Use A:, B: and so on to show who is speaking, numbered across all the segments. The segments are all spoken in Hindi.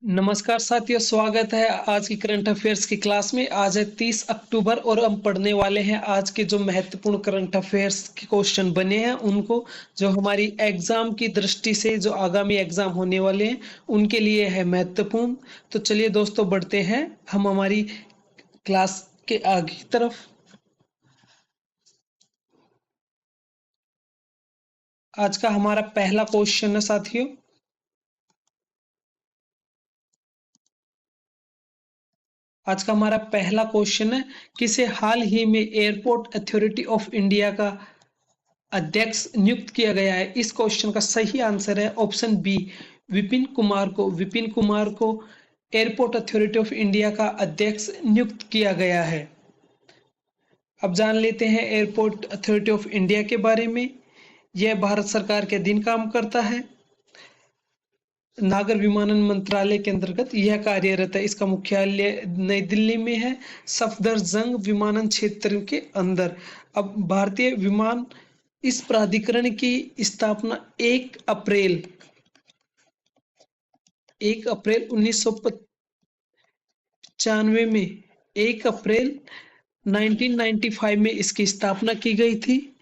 A: नमस्कार साथियों, स्वागत है आज की करंट अफेयर्स की क्लास में। आज है 30 अक्टूबर और हम पढ़ने वाले हैं आज के जो महत्वपूर्ण करंट अफेयर्स के क्वेश्चन बने हैं उनको, जो हमारी एग्जाम की दृष्टि से जो आगामी एग्जाम होने वाले हैं उनके लिए है महत्वपूर्ण। तो चलिए दोस्तों, बढ़ते हैं हम हमारी क्लास के आगे की तरफ। आज का हमारा पहला क्वेश्चन है साथियों, आज का हमारा पहला क्वेश्चन है, किसे हाल ही में एयरपोर्ट अथॉरिटी ऑफ इंडिया का अध्यक्ष नियुक्त किया गया है। इस क्वेश्चन का सही आंसर है ऑप्शन बी, विपिन कुमार को। विपिन कुमार को एयरपोर्ट अथॉरिटी ऑफ इंडिया का अध्यक्ष नियुक्त किया गया है। अब जान लेते हैं एयरपोर्ट अथॉरिटी ऑफ इंडिया के बारे में। यह भारत सरकार के अधीन काम करता है। नागर विमानन मंत्रालय के अंतर्गत यह कार्यरत है। इसका मुख्यालय नई दिल्ली में है, सफदरजंग विमानन क्षेत्र के अंदर। अब भारतीय विमान इस प्राधिकरण की स्थापना 1 अप्रैल 1995 में 1 अप्रैल 1995 में इसकी स्थापना की गई थी।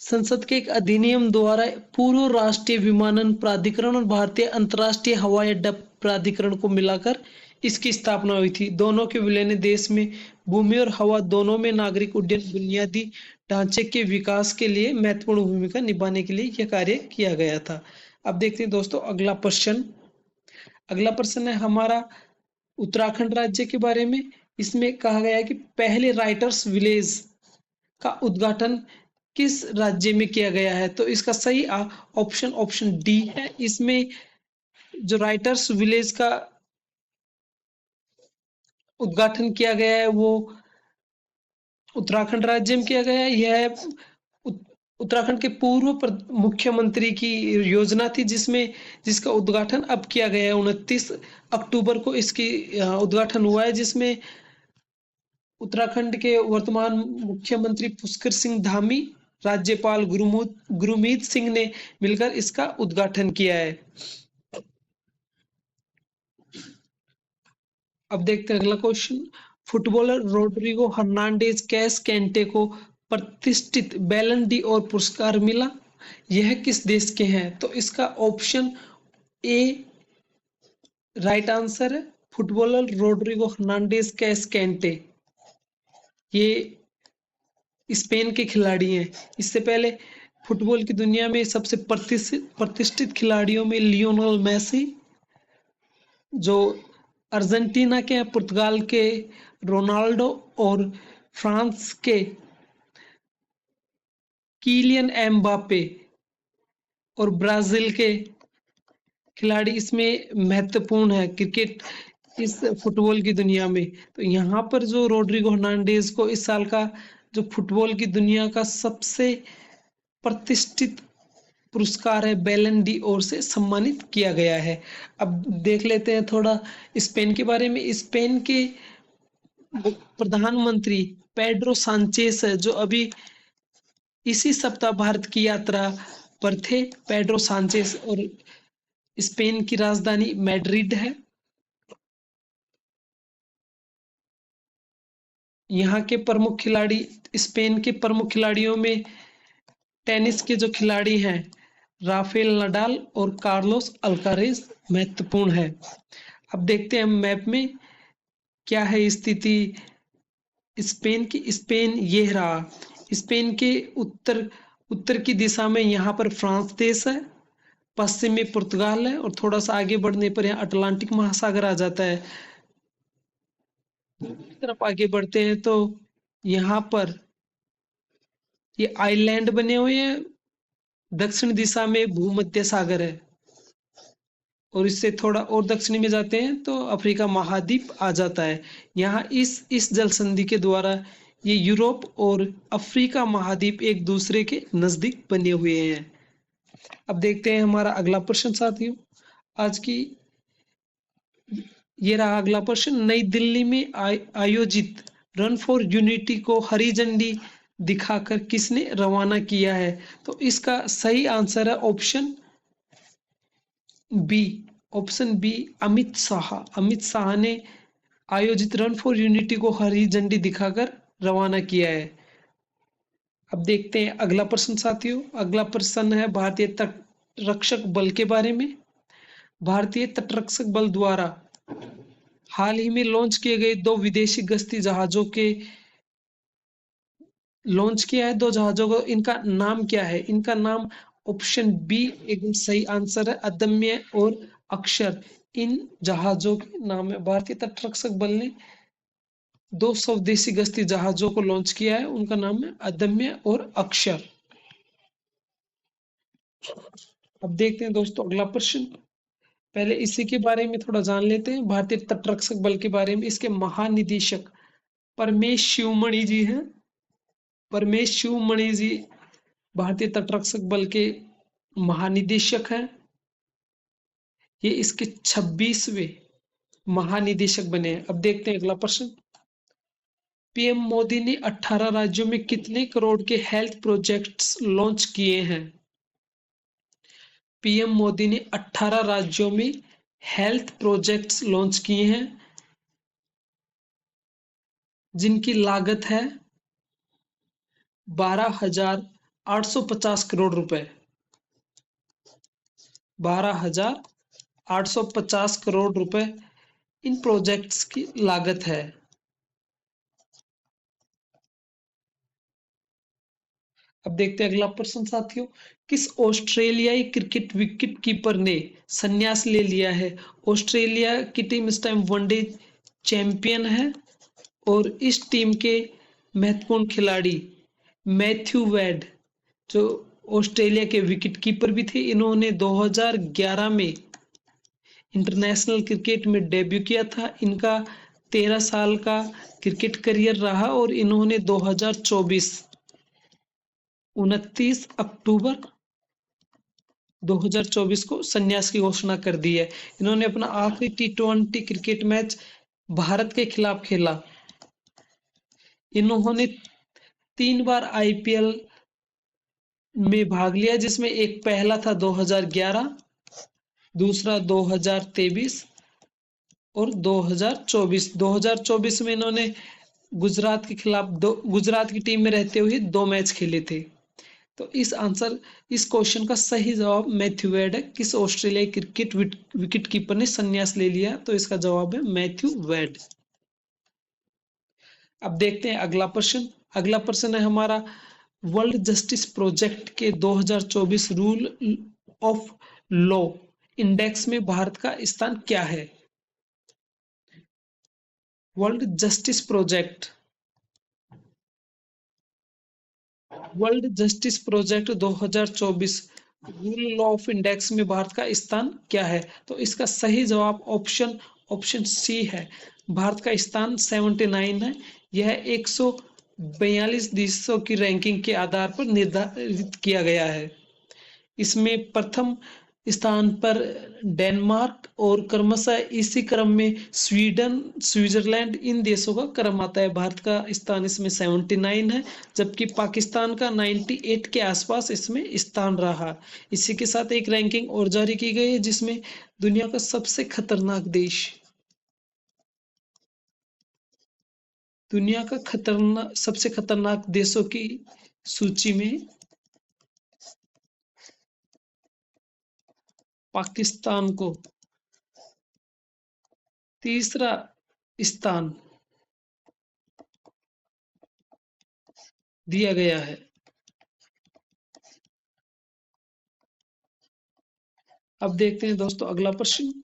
A: संसद के एक अधिनियम द्वारा पूर्व राष्ट्रीय विमानन प्राधिकरण और भारतीय अंतर्राष्ट्रीय हवाई अड्डा प्राधिकरण को मिलाकर इसकी स्थापना हुई थी। दोनों के विलय ने देश में भूमि और हवा दोनों में नागरिक उड्डयन बुनियादी ढांचे के विकास के लिए महत्वपूर्ण भूमिका निभाने के लिए यह कार्य किया गया था। अब देखते हैं दोस्तों अगला प्रश्न। अगला प्रश्न है हमारा उत्तराखंड राज्य के बारे में। इसमें कहा गया है कि पहले राइटर्स विलेज का उद्घाटन किस राज्य में किया गया है। तो इसका सही ऑप्शन डी है। इसमें जो राइटर्स विलेज का उद्घाटन किया गया है वो उत्तराखंड राज्य में किया गया है। यह उत्तराखंड के पूर्व मुख्यमंत्री की योजना थी जिसका उद्घाटन अब किया गया है। 29 अक्टूबर को इसकी उद्घाटन हुआ है, जिसमें उत्तराखंड के वर्तमान मुख्यमंत्री पुष्कर सिंह धामी, राज्यपाल गुरमीत सिंह ने मिलकर इसका उद्घाटन किया है। अब देखते हैं अगला क्वेश्चन। फुटबॉलर रोड्रिगो हर्नांडेज कैस कैंटे को प्रतिष्ठित बैलन डी और पुरस्कार मिला। यह किस देश के हैं। तो इसका ऑप्शन ए राइट आंसर है। फुटबॉलर रोड्रिगो हर्नांडेज कैस कैंटे ये स्पेन के खिलाड़ी हैं। इससे पहले फुटबॉल की दुनिया में सबसे प्रतिष्ठित खिलाड़ियों में लियोनेल मेसी, जो अर्जेंटीना के, पुर्तगाल के रोनाल्डो और फ्रांस के किलियन एम्बापे और ब्राजील के खिलाड़ी इसमें महत्वपूर्ण है क्रिकेट इस फुटबॉल की दुनिया में। तो यहाँ पर जो रोड्रिगो हर्नांडेज को इस साल का जो फुटबॉल की दुनिया का सबसे प्रतिष्ठित पुरस्कार है बैलन डी और से सम्मानित किया गया है। अब देख लेते हैं थोड़ा स्पेन के बारे में। स्पेन के प्रधानमंत्री पेड्रो सांचेस है, जो अभी इसी सप्ताह भारत की यात्रा पर थे। पेड्रो सांचेस और स्पेन की राजधानी मैड्रिड है। यहाँ के प्रमुख खिलाड़ी, स्पेन के प्रमुख खिलाड़ियों में टेनिस के जो खिलाड़ी हैं राफेल नडाल और कार्लोस अल्कारेज महत्वपूर्ण है। अब देखते हैं मैप में क्या है स्थिति स्पेन की। स्पेन ये रहा। स्पेन के उत्तर की दिशा में यहाँ पर फ्रांस देश है, पश्चिम में पुर्तगाल है और थोड़ा सा आगे बढ़ने पर यहाँ अटलांटिक महासागर आ जाता है। तरफ आगे बढ़ते हैं तो यहाँ पर ये आइलैंड बने हुए हैं। दक्षिण दिशा में भूमध्य सागर है और इससे थोड़ा और दक्षिणी में जाते हैं तो अफ्रीका महाद्वीप आ जाता है। यहाँ इस जल संधि के द्वारा ये यूरोप और अफ्रीका महाद्वीप एक दूसरे के नजदीक बने हुए हैं। अब देखते हैं हमारा अगला प्रश्न साथियों। आज की ये रहा अगला प्रश्न। नई दिल्ली में आयोजित रन फॉर यूनिटी को हरी झंडी दिखाकर किसने रवाना किया है। तो इसका सही आंसर है option B, option B Amit Shah. Amit Shah ने आयोजित रन फॉर यूनिटी को हरी झंडी दिखाकर रवाना किया है। अब देखते हैं अगला प्रश्न साथियों। अगला प्रश्न है भारतीय तट रक्षक बल के बारे में। भारतीय तटरक्षक बल द्वारा हाल ही में लॉन्च किए गए दो विदेशी गश्ती जहाजों के लॉन्च किया है, दो जहाजों को, इनका नाम क्या है? इनका नाम ऑप्शन बी एकदम सही आंसर है, अदम्य और अक्षर। इन जहाजों के नाम है। भारतीय तटरक्षक बल ने दो स्वदेशी गश्ती जहाजों को लॉन्च किया है, उनका नाम है अदम्य और अक्षर। अब देखते हैं दोस्तों अगला प्रश्न। पहले इसी के बारे में थोड़ा जान लेते हैं, भारतीय तटरक्षक बल के बारे में। इसके महानिदेशक परमेश शिवमणि जी हैं। परमेश शिवमणि जी भारतीय तटरक्षक बल के महानिदेशक हैं। ये इसके 26वें महानिदेशक बने हैं। अब देखते हैं अगला प्रश्न। पीएम मोदी ने 18 राज्यों में कितने करोड़ के हेल्थ प्रोजेक्ट्स लॉन्च किए हैं? पीएम मोदी ने 18 राज्यों में हेल्थ प्रोजेक्ट्स लॉन्च किए हैं, जिनकी लागत है 12,850 करोड़ रुपए। 12,850 करोड़ रुपए इन प्रोजेक्ट्स की लागत है। अब देखते हैं अगला प्रश्न साथियों। किस ऑस्ट्रेलियाई क्रिकेट विकेट कीपर ने संन्यास ले लिया है? ऑस्ट्रेलिया की टीम इस टाइम वनडे चैंपियन है और इस टीम के महत्वपूर्ण खिलाड़ी मैथ्यू वेड, जो ऑस्ट्रेलिया के विकेट कीपर भी थे, इन्होंने 2011 में इंटरनेशनल क्रिकेट में डेब्यू किया था। इनका 13 साल का क्रिकेट करियर रहा और इन्होंने 29 अक्टूबर 2024 को संन्यास की घोषणा कर दी है। इन्होंने अपना आखिरी T20 क्रिकेट मैच भारत के खिलाफ खेला। इन्होंने 3 बार IPL में भाग लिया, जिसमें एक पहला था 2011, दूसरा 2023 और 2024। 2024 में इन्होंने गुजरात के खिलाफ गुजरात की टीम में रहते हुए 2 मैच खेले थे। तो इस क्वेश्चन का सही जवाब मैथ्यू वेड है। किस ऑस्ट्रेलियाई क्रिकेट विकेट कीपर ने संन्यास ले लिया? तो इसका जवाब है मैथ्यू वेड। अब देखते हैं अगला प्रश्न। अगला प्रश्न है हमारा, वर्ल्ड जस्टिस प्रोजेक्ट के 2024 रूल ऑफ लॉ इंडेक्स में भारत का स्थान क्या है? World justice project 2024 rule law of index में भारत का स्थान क्या है? तो इसका सही जवाब ऑप्शन सी है। भारत का स्थान 79 है। यह 142 देशों की रैंकिंग के आधार पर निर्धारित किया गया है। इसमें प्रथम स्थान पर डेनमार्क और क्रमशः इसी क्रम में स्वीडन, स्विट्जरलैंड, इन देशों का क्रम आता है। भारत का स्थान इसमें 79 है, जबकि पाकिस्तान का 98 के आसपास इसमें स्थान रहा। इसी के साथ एक रैंकिंग और जारी की गई है, जिसमें दुनिया का सबसे खतरनाक देश, दुनिया का सबसे खतरनाक देशों की सूची में पाकिस्तान को तीसरा स्थान दिया गया है। अब देखते हैं दोस्तों अगला प्रश्न।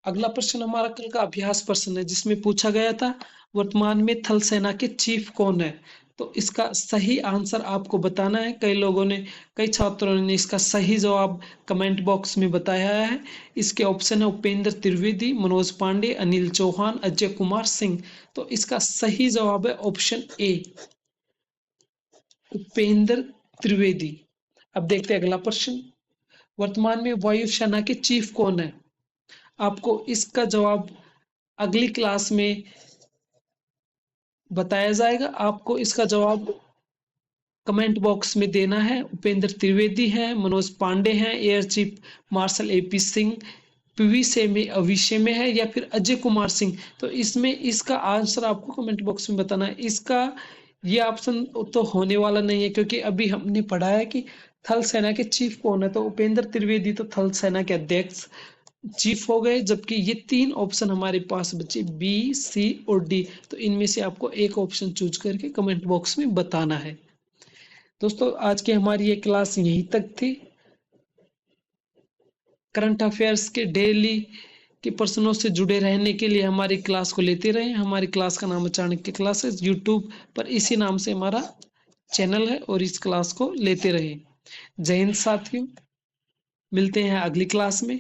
A: अगला प्रश्न हमारा कल का अभ्यास प्रश्न है, जिसमें पूछा गया था वर्तमान में थल सेना के चीफ कौन है? तो इसका सही आंसर आपको बताना है। कई छात्रों ने इसका सही जवाब कमेंट बॉक्स में बताया है। इसके ऑप्शन है उपेंद्र त्रिवेदी, मनोज पांडे, अनिल चौहान, अजय कुमार सिंह। तो इसका सही जवाब है ऑप्शन ए, उपेंद्र त्रिवेदी। अब देखते हैं अगला प्रश्न। वर्तमान में वायुसेना के चीफ कौन है? आपको इसका जवाब अगली क्लास में बताया जाएगा। आपको इसका जवाब कमेंट बॉक्स में देना है। उपेंद्र त्रिवेदी है, मनोज पांडे हैं, air chief marshal AP Singh, PV में अविषय में है, या फिर अजय कुमार सिंह। तो इसमें इसका आंसर आपको कमेंट बॉक्स में बताना है। इसका ये ऑप्शन तो होने वाला नहीं है, क्योंकि अभी हमने पढ़ा है कि थल सेना के चीफ कौन है। तो उपेंद्र त्रिवेदी तो थल सेना के अध्यक्ष चीफ हो गए, जबकि ये 3 ऑप्शन हमारे पास बचे, बी, सी और डी। तो इनमें से आपको एक ऑप्शन चूज करके कमेंट बॉक्स में बताना है। दोस्तों, आज की हमारी ये क्लास यहीं तक थी। करंट अफेयर्स के डेली के प्रश्नों से जुड़े रहने के लिए हमारी क्लास को लेते रहें। हमारी क्लास का नाम है चाणक्य क्लासेस। यूट्यूब पर इसी नाम से हमारा चैनल है, और इस क्लास को लेते रहें। जय हिंद साथियों, मिलते हैं अगली क्लास में।